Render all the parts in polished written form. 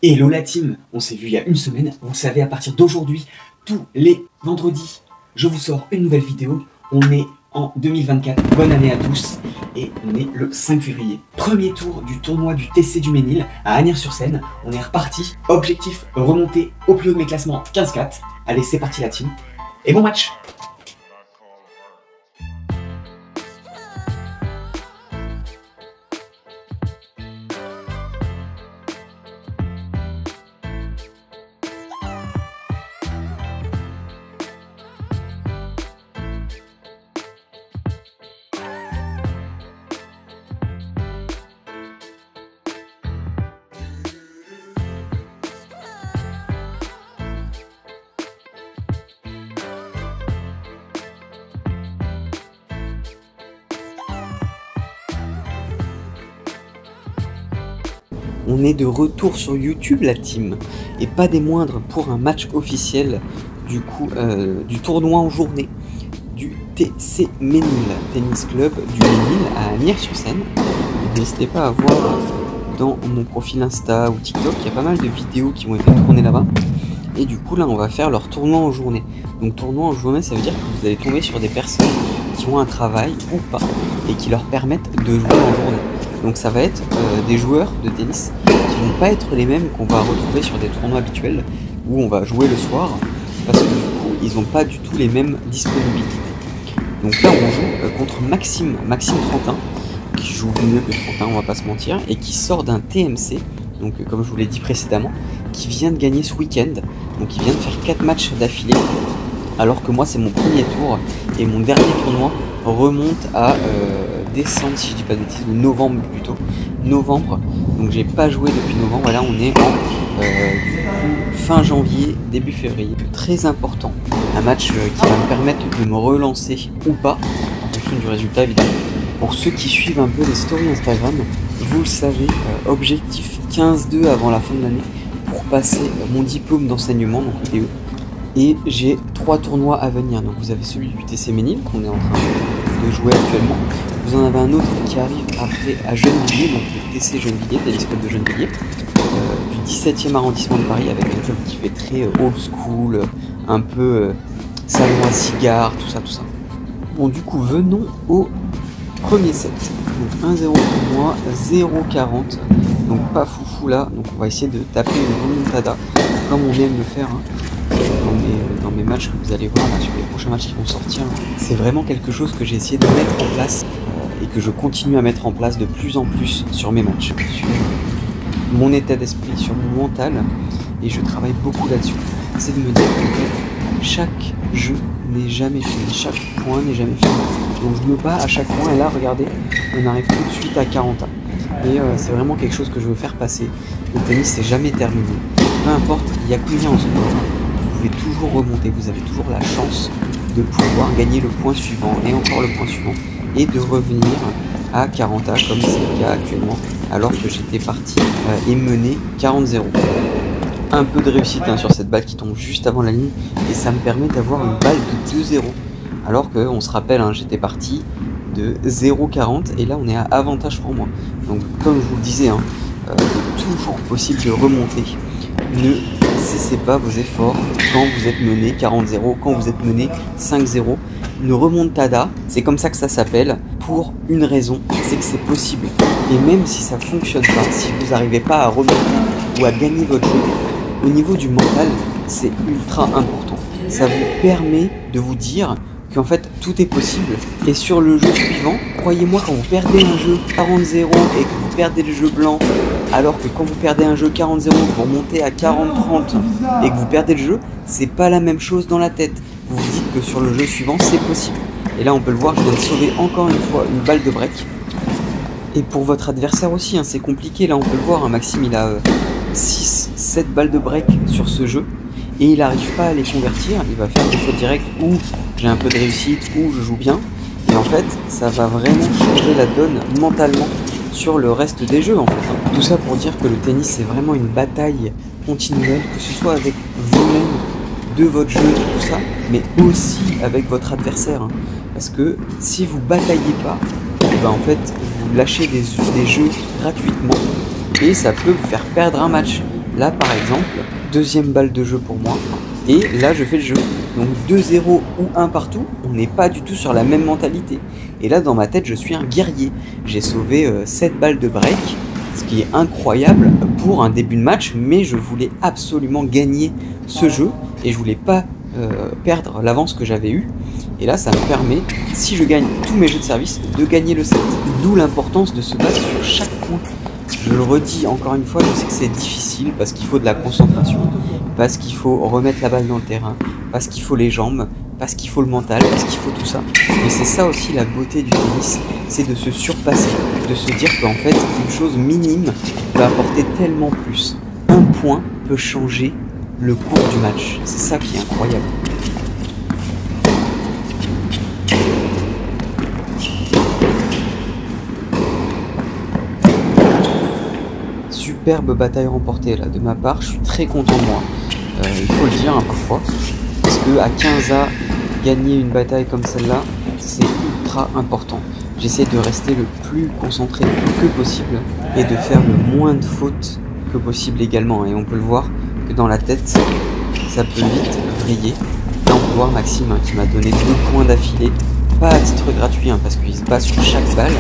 Hello la team, on s'est vu il y a une semaine, vous savez à partir d'aujourd'hui, tous les vendredis, je vous sors une nouvelle vidéo. On est en 2024, bonne année à tous, et on est le 5 février. Premier tour du tournoi du TC du Ménil à Asnières-sur-Seine, on est reparti. Objectif, remonter au plus haut de mes classements 15-4. Allez, c'est parti la team, et bon match. On est de retour sur YouTube la team, et pas des moindres pour un match officiel du coup du tournoi en journée du TC Ménil, Tennis Club du Ménil à Asnières-sur-Seine. N'hésitez pas à voir dans mon profil Insta ou TikTok, il y a pas mal de vidéos qui ont été tournées là-bas. Et du coup là on va faire leur tournoi en journée. Donc tournoi en journée, ça veut dire que vous allez tomber sur des personnes qui ont un travail ou pas et qui leur permettent de jouer en journée. Donc ça va être des joueurs de tennis qui vont pas être les mêmes qu'on va retrouver sur des tournois habituels où on va jouer le soir, parce que du coup ils n'ont pas du tout les mêmes disponibilités. Donc là on joue contre Maxime Trentin, qui joue mieux que Trentin, on va pas se mentir, et qui sort d'un TMC, donc comme je vous l'ai dit précédemment, qui vient de gagner ce week-end, donc il vient de faire 4 matchs d'affilée, alors que moi c'est mon premier tour, et mon dernier tournoi remonte à décembre, si je dis pas de bêtises, ou novembre plutôt, novembre, donc j'ai pas joué depuis novembre, et là on est en fin janvier, début février. Très important, un match qui va me permettre de me relancer ou pas, en fonction du résultat évidemment. Pour ceux qui suivent un peu les stories Instagram, vous le savez, objectif 15-2 avant la fin de l'année pour passer mon diplôme d'enseignement, donc le DE. Et j'ai 3 tournois à venir. Donc vous avez celui du TC Ménil qu'on est en train de jouer actuellement. Vous en avez un autre qui arrive après à Gennevilliers, donc le TC Gennevilliers, Tennis Club de Gennevilliers, du 17e arrondissement de Paris, avec un club qui fait très old school, un peu salon à cigares, tout ça. Bon, du coup, venons au premier set. Donc 1-0 pour moi, 0-40. Donc pas foufou là. Donc on va essayer de taper une remontada comme on aime le faire dans mes matchs que vous allez voir là, sur les prochains matchs qui vont sortir. C'est vraiment quelque chose que j'ai essayé de mettre en place et que je continue à mettre en place de plus en plus sur mes matchs, sur mon état d'esprit, sur mon mental, et je travaille beaucoup là-dessus. C'est de me dire que chaque jeu n'est jamais fini, chaque point n'est jamais fini. Donc je me bats à chaque point, et là regardez, on arrive tout de suite à 40. Et c'est vraiment quelque chose que je veux faire passer. Le tennis c'est jamais terminé. Peu importe, il y a combien en score, vous pouvez toujours remonter, vous avez toujours la chance de pouvoir gagner le point suivant, et encore le point suivant, et de revenir à 40 A comme c'est le cas actuellement, alors que j'étais parti et mené 40-0. Un peu de réussite sur cette balle qui tombe juste avant la ligne, et ça me permet d'avoir une balle de 2-0. Alors qu'on se rappelle, j'étais parti de 0-40 et là on est à avantage pour moi. Donc comme je vous le disais, il est toujours possible de remonter. Ne cessez pas vos efforts quand vous êtes mené 40-0, quand vous êtes mené 5-0. Une remontada, c'est comme ça que ça s'appelle, pour une raison, c'est que c'est possible. Et même si ça fonctionne pas, si vous n'arrivez pas à remonter ou à gagner votre jeu, au niveau du mental, c'est ultra important. Ça vous permet de vous dire qu'en fait tout est possible, et sur le jeu suivant, croyez-moi, quand vous perdez un jeu 40-0 et que vous perdez le jeu blanc, alors que quand vous perdez un jeu 40-0 pour monter à 40-30 et que vous perdez le jeu, c'est pas la même chose dans la tête. Vous vous dites que sur le jeu suivant c'est possible. Et là on peut le voir, je viens de sauver encore une fois une balle de break. Et pour votre adversaire aussi, c'est compliqué, là on peut le voir, Maxime il a 6-7 balles de break sur ce jeu, et il n'arrive pas à les convertir. Il va faire des fautes directes où j'ai un peu de réussite, où je joue bien, et en fait ça va vraiment changer la donne mentalement sur le reste des jeux en fait. Tout ça pour dire que le tennis c'est vraiment une bataille continuelle, que ce soit avec vous-même, de votre jeu, tout ça, mais aussi avec votre adversaire, parce que si vous bataillez pas, en fait vous lâchez des jeux gratuitement, et ça peut vous faire perdre un match. Là par exemple, deuxième balle de jeu pour moi, et là je fais le jeu. Donc 2-0 ou 1 partout, on n'est pas du tout sur la même mentalité. Et là dans ma tête je suis un guerrier. J'ai sauvé 7 balles de break, ce qui est incroyable pour un début de match, mais je voulais absolument gagner ce jeu, et je voulais pas perdre l'avance que j'avais eue. Et là ça me permet, si je gagne tous mes jeux de service, de gagner le set. D'où l'importance de se battre sur chaque point. Je le redis encore une fois, je sais que c'est difficile parce qu'il faut de la concentration, parce qu'il faut remettre la balle dans le terrain, parce qu'il faut les jambes, parce qu'il faut le mental, parce qu'il faut tout ça. Et c'est ça aussi la beauté du tennis, c'est de se surpasser, de se dire qu'en fait une chose minime peut apporter tellement plus. Un point peut changer le cours du match, c'est ça qui est incroyable. Superbe bataille remportée là de ma part, je suis très content de moi, il faut le dire hein, parfois, parce que à 15A, gagner une bataille comme celle-là, c'est ultra important. J'essaie de rester le plus concentré que possible et de faire le moins de fautes que possible également, et on peut le voir que dans la tête, ça peut vite vriller. Là on peut voir Maxime hein, qui m'a donné 2 points d'affilée, pas à titre gratuit hein, parce qu'il se bat sur chaque balle.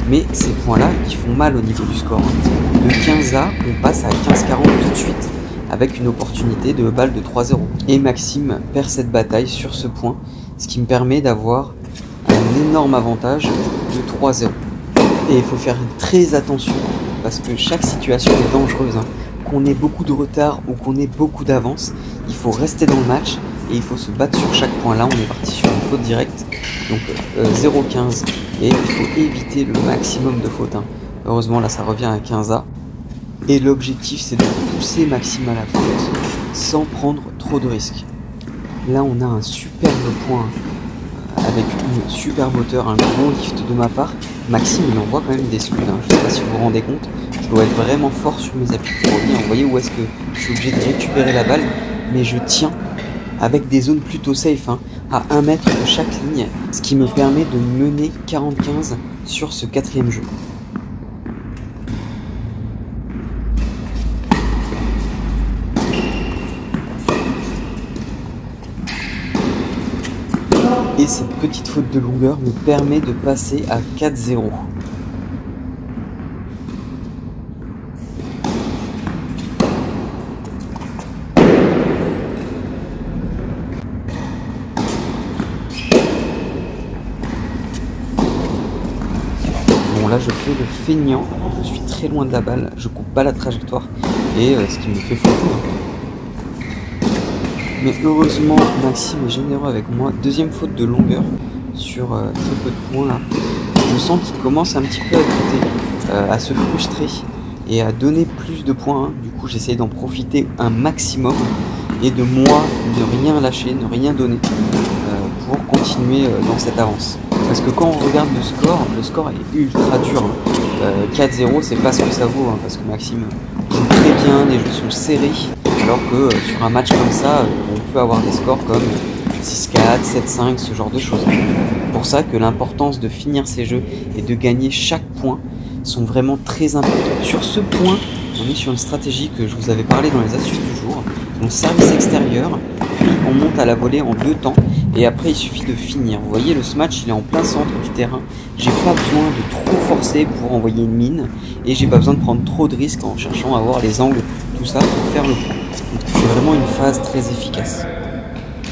Mais ces points-là, ils font mal au niveau du score. De 15A, on passe à 15-40 tout de suite, avec une opportunité de balle de 3-0. Et Maxime perd cette bataille sur ce point, ce qui me permet d'avoir un énorme avantage de 3-0. Et il faut faire très attention, parce que chaque situation est dangereuse. Hein. Qu'on ait beaucoup de retard ou qu'on ait beaucoup d'avance, il faut rester dans le match et il faut se battre sur chaque point. Là, on est parti sur une faute directe, donc 0-15. Et il faut éviter le maximum de fautes. Hein. Heureusement, là, ça revient à 15A. Et l'objectif, c'est de pousser Maxime à la faute sans prendre trop de risques. Là, on a un superbe point avec une superbe hauteur, un gros lift de ma part. Maxime, il envoie quand même des scuds. Hein. Je ne sais pas si vous vous rendez compte. Je dois être vraiment fort sur mes appuis pour revenir. Vous voyez où est-ce que je suis obligé de récupérer la balle. Mais je tiens avec des zones plutôt safe, hein, à 1 mètre de chaque ligne, ce qui me permet de mener 40-15 sur ce 4e jeu. Et cette petite faute de longueur me permet de passer à 4-0. Bon là je fais le feignant, je suis très loin de la balle, je coupe pas la trajectoire et ce qui me fait faute. Mais heureusement Maxime est généreux avec moi. Deuxième faute de longueur sur très peu de points là. Je sens qu'il commence un petit peu à douter, à se frustrer et à donner plus de points. Hein. Du coup j'essaye d'en profiter un maximum et de moi ne rien lâcher, ne rien donner pour continuer dans cette avance. Parce que quand on regarde le score est ultra dur. Hein. 4-0, c'est pas ce que ça vaut, hein, parce que Maxime joue très bien, les jeux sont serrés, alors que sur un match comme ça, on peut avoir des scores comme 6-4, 7-5, ce genre de choses. C'est pour ça que l'importance de finir ces jeux et de gagner chaque point sont vraiment très importants. Sur ce point, on est sur une stratégie que je vous avais parlé dans les astuces du jour. Donc service extérieur, puis on monte à la volée en 2 temps. Et après il suffit de finir. Vous voyez, le smash il est en plein centre du terrain. J'ai pas besoin de trop forcer pour envoyer une mine. Et j'ai pas besoin de prendre trop de risques en cherchant à avoir les angles, tout ça pour faire le point. Donc c'est vraiment une phase très efficace.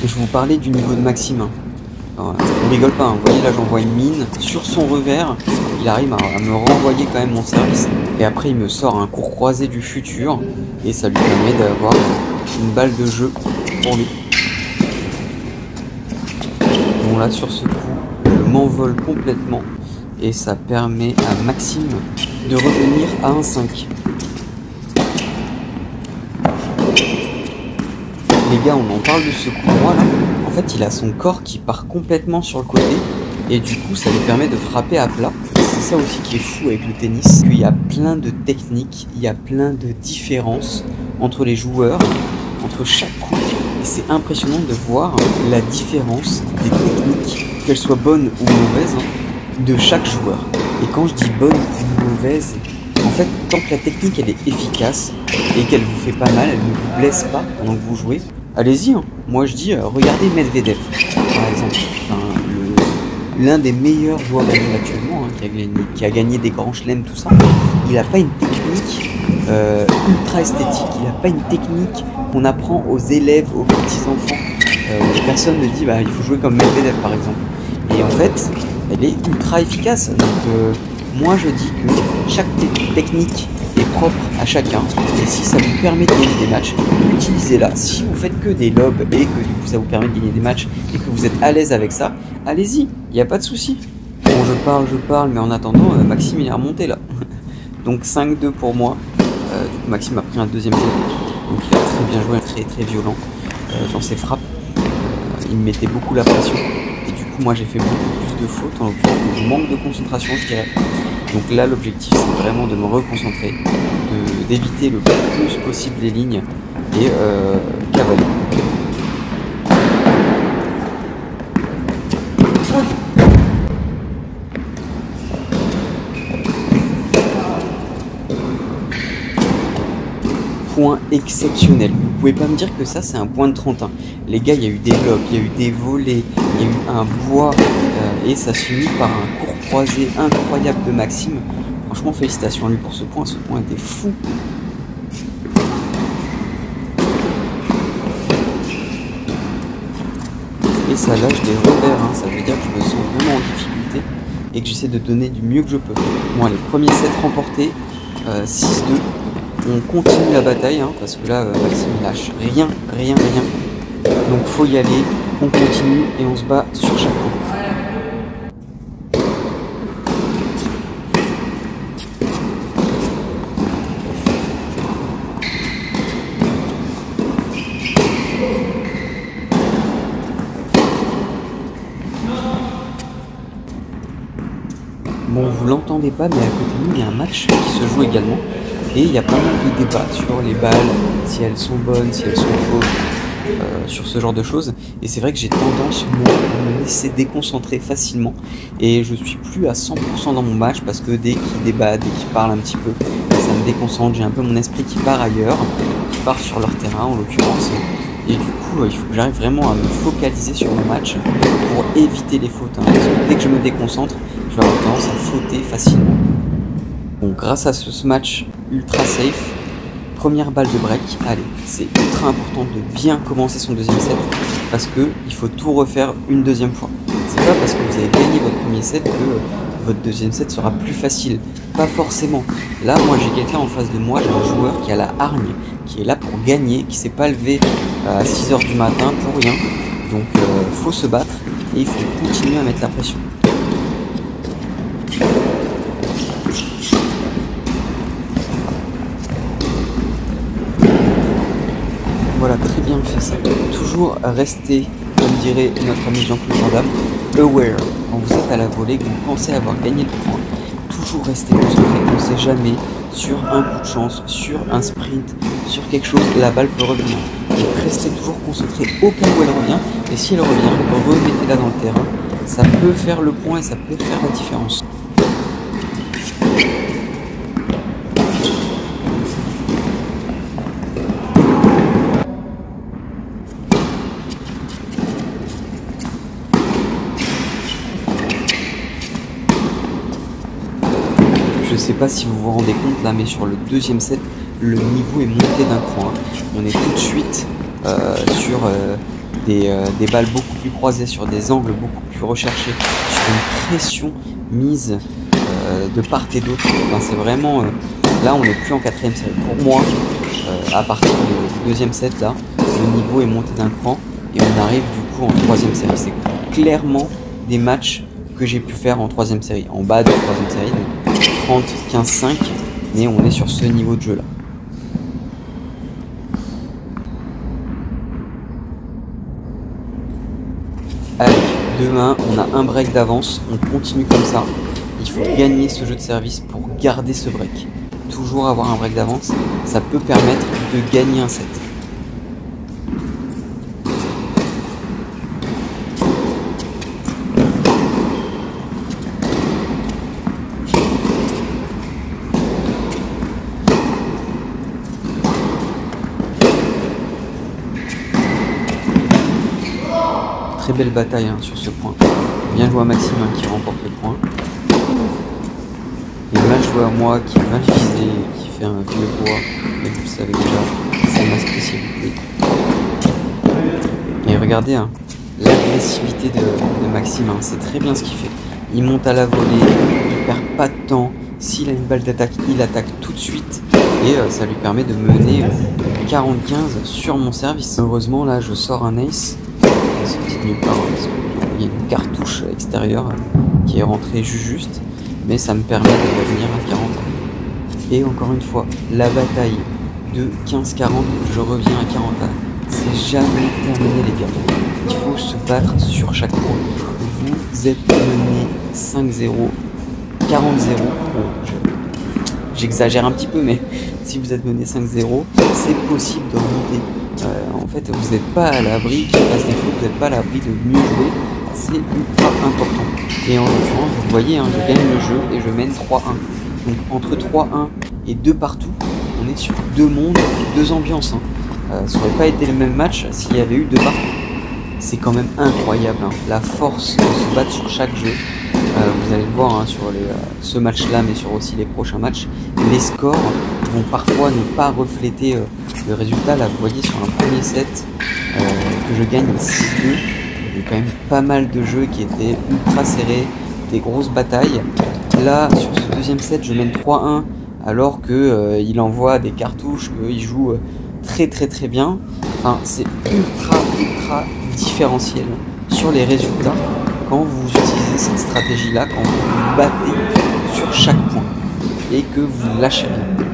Et je vous parlais du niveau de Maxime. Alors, on rigole pas, hein. Vous voyez là j'envoie une mine. Sur son revers, il arrive à me renvoyer quand même mon service. Et après il me sort un court croisé du futur. Et ça lui permet d'avoir une balle de jeu pour lui. Bon là sur ce coup, je m'envole complètement et ça permet à Maxime de revenir à 1-5. Les gars, on en parle de ce coup droit là. En fait, il a son corps qui part complètement sur le côté et du coup, ça lui permet de frapper à plat. C'est ça aussi qui est fou avec le tennis, qu'il y a plein de techniques, il y a plein de différences entre les joueurs, entre chaque coup. Et c'est impressionnant de voir la différence des techniques, qu'elles soient bonnes ou mauvaises, de chaque joueur. Et quand je dis bonne ou mauvaise, En fait, tant que la technique elle est efficace et qu'elle vous fait pas mal, elle ne vous blesse pas pendant que vous jouez, allez-y. Hein. Moi je dis, regardez Medvedev, par exemple. Enfin, l'un des meilleurs joueurs du monde actuellement, hein, qui a gagné des grands chelems, tout ça. Il n'a pas une technique ultra esthétique, il n'a pas une technique qu'on apprend aux élèves, aux petits-enfants. Personne ne dit, bah, il faut jouer comme Medvedev, par exemple. Et en fait, elle est ultra efficace. Donc, moi, je dis que chaque technique est propre à chacun. Et si ça vous permet de gagner des matchs, utilisez-la. Si vous faites que des lobes et que du coup, ça vous permet de gagner des matchs et que vous êtes à l'aise avec ça, allez-y, il n'y a pas de souci. Bon, je parle, mais en attendant, Maxime, il est remonté là. Donc 5-2 pour moi. Maxime a pris un deuxième set. Donc il a très bien joué, très très violent dans ses frappes. Il me mettait beaucoup la pression. Et du coup, moi, j'ai fait beaucoup plus de fautes, en l'occurrence, je manque de concentration, je dirais. Donc là, l'objectif, c'est vraiment de me reconcentrer, d'éviter le plus possible les lignes et cavaler. Point exceptionnel. Vous pouvez pas me dire que ça c'est un point de 30. Les gars, il y a eu des blocs, il y a eu des volets, il y a eu un bois et ça se finit par un court croisé incroyable de Maxime. Franchement, félicitations à lui pour ce point était fou. Et ça lâche des revers, hein. Ça veut dire que je me sens vraiment en difficulté et que j'essaie de donner du mieux que je peux. Bon, les premiers sets remportés, 6-2. On continue la bataille, hein, parce que là, Maxime lâche rien. Donc faut y aller, on continue et on se bat sur chaque point. Bon, vous l'entendez pas, mais à côté de nous, il y a un match qui se joue également. Et il y a pas mal de débats sur les balles, si elles sont bonnes, si elles sont fausses, sur ce genre de choses. Et c'est vrai que j'ai tendance, moi, à me laisser déconcentrer facilement. Et je suis plus à 100% dans mon match parce que dès qu'ils débattent, dès qu'ils parlent un petit peu, ça me déconcentre. J'ai un peu mon esprit qui part ailleurs, qui part sur leur terrain en l'occurrence. Et du coup, il faut que j'arrive vraiment à me focaliser sur mon match pour éviter les fautes. Hein, parce que dès que je me déconcentre, je vais avoir tendance à fauter facilement. Donc grâce à ce match ultra safe, première balle de break, allez, c'est ultra important de bien commencer son deuxième set parce que il faut tout refaire une deuxième fois. C'est pas parce que vous avez gagné votre premier set que votre deuxième set sera plus facile. Pas forcément. Là, moi j'ai quelqu'un en face de moi, j'ai un joueur qui a la hargne, qui est là pour gagner, qui s'est pas levé à 6 h du matin pour rien. Donc faut se battre et il faut continuer à mettre la pression. Voilà, très bien fait ça. Toujours rester, comme dirait notre ami Jean-Claude Van Damme, aware. Quand vous êtes à la volée, que vous pensez avoir gagné le point, toujours rester concentré. On ne sait jamais, sur un coup de chance, sur un sprint, sur quelque chose, la balle peut revenir. Donc restez toujours concentré au cas où elle revient. Et si elle revient, remettez-la dans le terrain. Ça peut faire le point et ça peut faire la différence. Je sais pas si vous vous rendez compte là, mais sur le deuxième set, le niveau est monté d'un cran. On est tout de suite sur des balles beaucoup plus croisées, sur des angles beaucoup plus recherchés, sur une pression mise de part et d'autre. Enfin, c'est vraiment là, on n'est plus en quatrième série. Pour moi, à partir du deuxième set là, le niveau est monté d'un cran et on arrive du coup en troisième série. C'est clairement des matchs que j'ai pu faire en troisième série, en bas de troisième série. Donc 30, 15, 5, mais on est sur ce niveau de jeu là. Allez, 2-1, on a un break d'avance, on continue comme ça. Il faut gagner ce jeu de service pour garder ce break. Toujours avoir un break d'avance, ça peut permettre de gagner un set. Très belle bataille hein, sur ce point. Bien joué à Maxime hein, qui remporte le point. Et mal joué à moi qui est mal visé, qui fait un vieux bois. Mais vous le savez déjà, c'est ma spécialité. Et regardez hein, l'agressivité de Maxime, hein, c'est très bien ce qu'il fait. Il monte à la volée, il perd pas de temps. S'il a une balle d'attaque, il attaque tout de suite. Et ça lui permet de mener 40-15 sur mon service. Heureusement là je sors un ace. Sorti de nulle part, parce qu'il y a une cartouche extérieure qui est rentrée juste. Mais ça me permet de revenir à 40. Et encore une fois, la bataille de 15-40, je reviens à 40. C'est jamais terminé les gars. Il faut se battre sur chaque point. Vous êtes mené 5-0, 40-0. Bon, j'exagère un petit peu, mais si vous êtes mené 5-0, c'est possible de remonter. En fait, vous n'êtes pas à l'abri qu'il fasse défaut, vous n'êtes pas à l'abri de mieux jouer. C'est ultra important. Et en l'occurrence, vous voyez, hein, je gagne le jeu et je mène 3-1. Donc entre 3-1 et 2 partout, on est sur 2 mondes, 2 ambiances. Hein. Ça n'aurait pas été le même match s'il y avait eu 2 partout. C'est quand même incroyable, hein, la force de se battre sur chaque jeu. Vous allez le voir hein, sur ce match-là, mais sur aussi les prochains matchs. Les scores vont parfois ne pas refléter le résultat. Là, vous voyez sur un premier set que je gagne 6-2. Il y a eu quand même pas mal de jeux qui étaient ultra serrés, des grosses batailles. Là, sur ce deuxième set, je mène 3-1 alors que il envoie des cartouches, qu'il joue très bien. Enfin, c'est ultra différentiel sur les résultats quand vous utilisez cette stratégie-là, quand vous vous battez sur chaque point et que vous lâchez rien.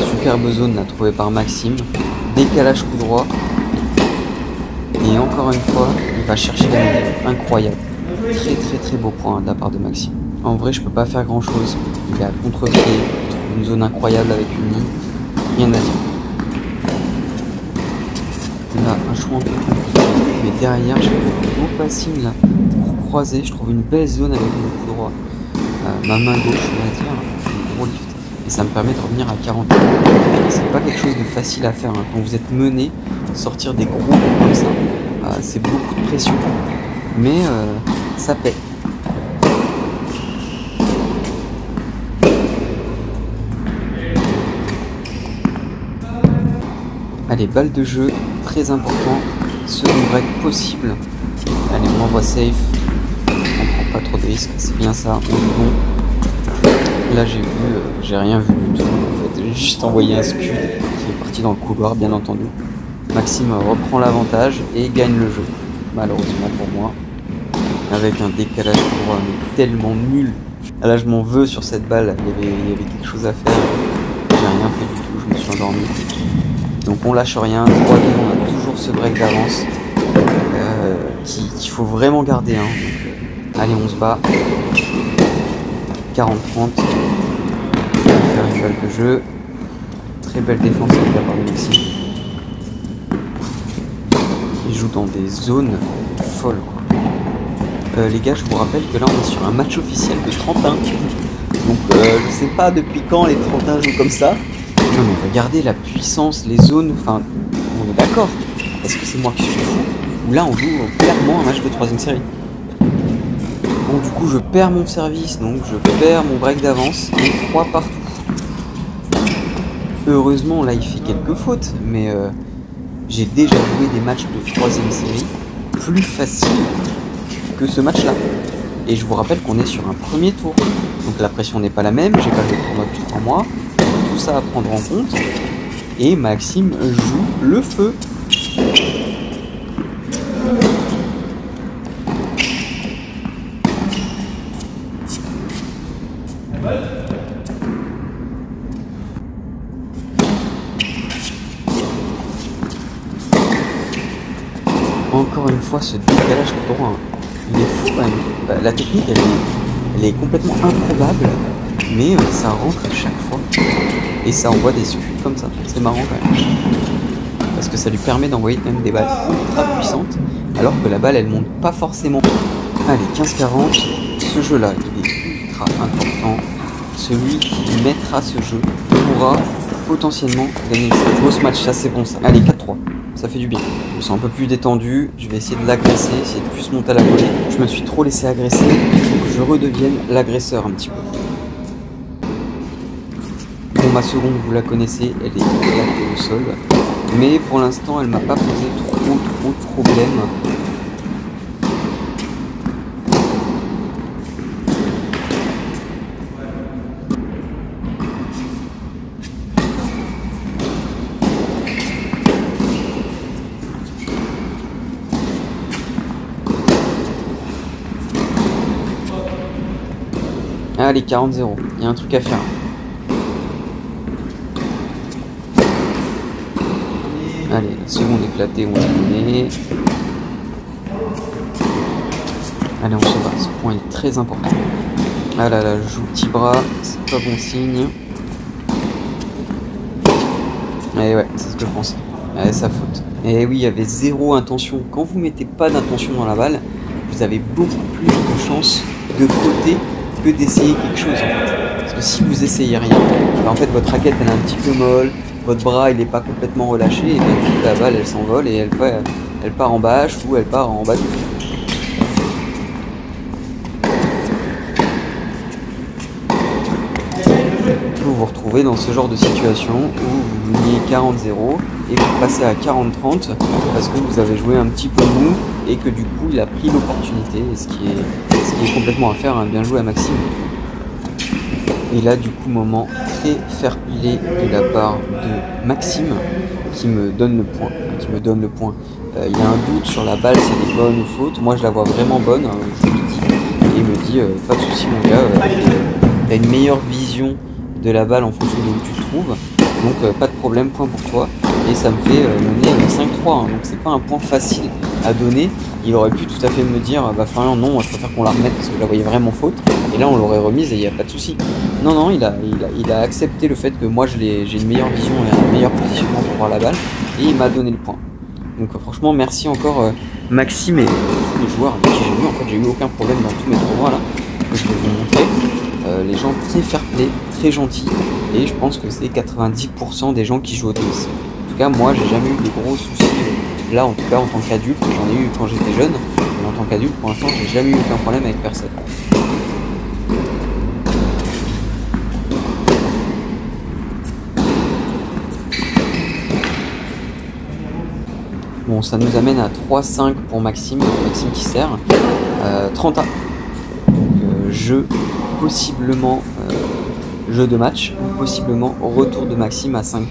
Superbe zone là, trouvée par Maxime, décalage coup droit, et encore une fois il va chercher la mêlée. Incroyable, très beau point de la part de Maxime. En vrai je peux pas faire grand chose, il est à contre-pied, il trouve une zone incroyable avec une ligne, rien à dire. Là un choix un peu compliqué, mais derrière je fais un beau passing là, pour croiser, je trouve une belle zone avec mon coup droit, ma main gauche on va dire, un gros lift. Et ça me permet de revenir à 40. C'est pas quelque chose de facile à faire hein. Quand vous êtes mené, sortir des gros coups comme ça, c'est beaucoup de pression, mais ça paie. Allez, balle de jeu, très important, second break possible. Allez, on envoie safe, on prend pas trop de risques, c'est bien ça, on est bon. Là j'ai rien vu du tout, en fait j'ai juste envoyé un scud qui est parti dans le couloir bien entendu. Maxime reprend l'avantage et gagne le jeu, malheureusement pour moi, avec un décalage droit mais tellement nul. Là je m'en veux sur cette balle, il y avait quelque chose à faire, j'ai rien fait du tout, je me suis endormi. Donc on lâche rien, 3-2, on a toujours ce break d'avance qu'il faut vraiment garder. Hein. Donc, allez on se bat. 40-30, on va faire une balle de jeu, très belle défense de la part de Maxime. Il joue dans des zones folles quoi. Les gars je vous rappelle que là on est sur un match officiel de 31, donc je sais pas depuis quand les 31 jouent comme ça. Non mais regardez la puissance, les zones, enfin on est d'accord, est-ce que c'est moi qui suis fou, ou là on joue clairement un match de 3ème série. Bon, du coup je perds mon service, donc je perds mon break d'avance et 3 partout. Heureusement là il fait quelques fautes, mais j'ai déjà joué des matchs de 3ème série plus faciles que ce match là. Et je vous rappelle qu'on est sur un premier tour, donc la pression n'est pas la même, j'ai pas joué de tournoi depuis 3 mois, tout ça à prendre en compte, et Maxime joue le feu. Encore une fois, ce décalage coup droit, il est fou quand même. La technique, elle est complètement improbable, mais ça rentre à chaque fois et ça envoie des scuds. comme ça. C'est marrant quand même. Parce que ça lui permet d'envoyer quand même des balles ultra puissantes, alors que la balle elle monte pas forcément. Allez, 15-40, ce jeu là il est ultra important. Celui qui mettra ce jeu pourra potentiellement gagner ce beau match, ça c'est bon ça. Allez, 4-3, ça fait du bien. Je me sens un peu plus détendu, je vais essayer de l'agresser, essayer de plus monter à la volée. Je me suis trop laissé agresser, il faut que je redevienne l'agresseur un petit peu. Bon, ma seconde, vous la connaissez, elle est éclatée au sol. Mais pour l'instant, elle m'a pas posé trop de problèmes. Allez, 40-0, il y a un truc à faire. Allez, la seconde éclatée, on la connaît. Allez, on se bat, ce point est très important. Ah là là, je joue petit bras, c'est pas bon signe. Et ouais, c'est ce que je pensais. Ouais, sa faute. Et oui, il y avait zéro intention. Quand vous mettez pas d'intention dans la balle, vous avez beaucoup plus de chances de fauter que d'essayer quelque chose en fait. Parce que si vous essayez rien, bah, en fait votre raquette elle est un petit peu molle, votre bras il est pas complètement relâché et donc la balle elle s'envole et elle part en bâche ou elle part en bas du fond. Vous vous retrouvez dans ce genre de situation où vous meniez 40-0 et vous passez à 40-30 parce que vous avez joué un petit peu mou et que du coup il a pris l'opportunité, ce qui est complètement à faire, hein. Bien joué à Maxime. Et là du coup moment très fair-play de la part de Maxime qui me donne le point. Il y a un doute sur la balle, c'est des bonnes ou fautes. Moi je la vois vraiment bonne, hein, je lui dis. Et il me dit pas de soucis mon gars, t'as une meilleure vision de la balle en fonction de où tu te trouves. Donc pas de problème, point pour toi. Et ça me fait mener 5-3, hein, donc c'est pas un point facile à donner. Il aurait pu tout à fait me dire bah Florian non, je préfère qu'on la remette parce que je la voyais vraiment faute. Et là on l'aurait remise et il n'y a pas de souci. Non, il a accepté le fait que moi j'ai une meilleure vision et un meilleur positionnement pour voir la balle. Et il m'a donné le point. Donc franchement merci encore Maxime et tous les joueurs avec qui j'ai eu. En fait j'ai eu aucun problème dans tous mes tournois là. Je vais vous montrer. Les gens très fair-play, très gentils. Et je pense que c'est 90% des gens qui jouent au tennis. En tout cas moi j'ai jamais eu de gros soucis. Là, en tout cas, en tant qu'adulte, j'en ai eu quand j'étais jeune, mais en tant qu'adulte, pour l'instant, j'ai jamais eu aucun problème avec personne. Bon, ça nous amène à 3-5 pour Maxime qui sert. 30 A. Donc, jeu de match, ou possiblement retour de Maxime à 5-4.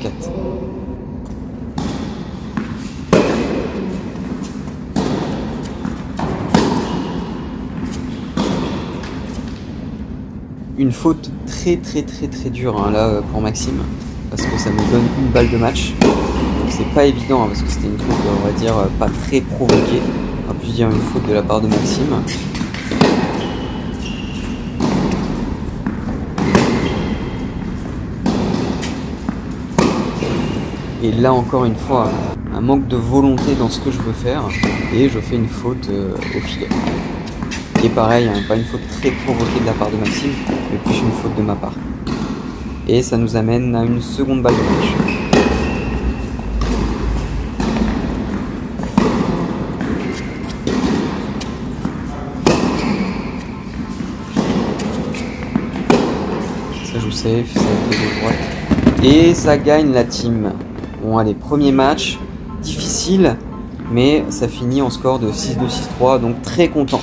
Une faute très dure hein, là pour Maxime parce que ça me donne une balle de match, donc c'est pas évident hein, parce que c'était une faute on va dire pas très provoquée, on va plus dire une faute de la part de Maxime. Et là encore une fois un manque de volonté dans ce que je veux faire et je fais une faute au filet. Qui est pareil, hein, pas une faute très provoquée de la part de Maxime, mais plus une faute de ma part. Et ça nous amène à une seconde balle de match. Ça joue safe, ça joue de droite. Et ça gagne la team. Bon allez, premier match, difficile, mais ça finit en score de 6-2, 6-3, donc très content.